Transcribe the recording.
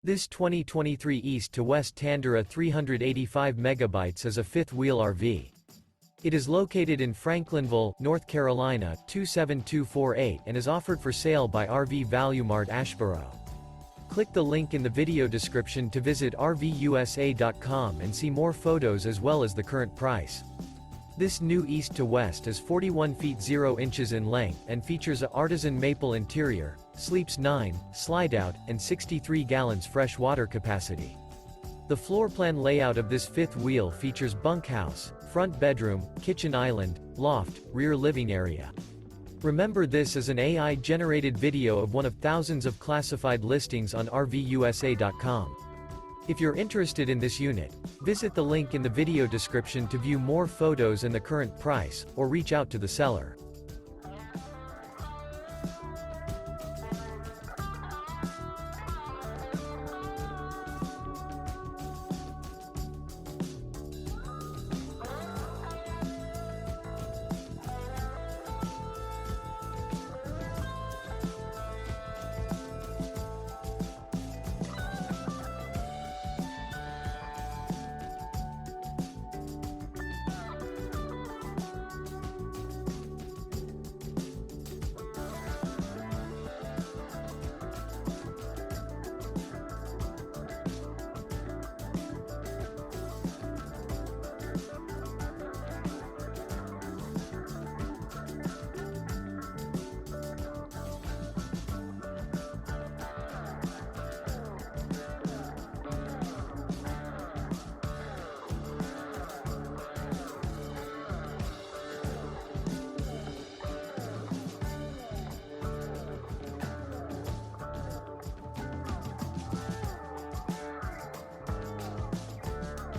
This 2023 East to West Tandara 385 megabytes is a fifth-wheel RV. It is located in Franklinville, North Carolina 27248 and is offered for sale by RV Value Mart Asheboro. Click the link in the video description to visit RVUSA.com and see more photos as well as the current price. This new East to West is 41 feet 0 inches in length and features a Artisan Maple interior, sleeps 9, Slideout, and 63 gallons fresh water capacity. The floor plan layout of this fifth wheel features bunkhouse, front bedroom, kitchen island, loft, rear living area. Remember, this is an AI-generated video of one of thousands of classified listings on RVUSA.com. If you're interested in this unit, visit the link in the video description to view more photos and the current price, or reach out to the seller.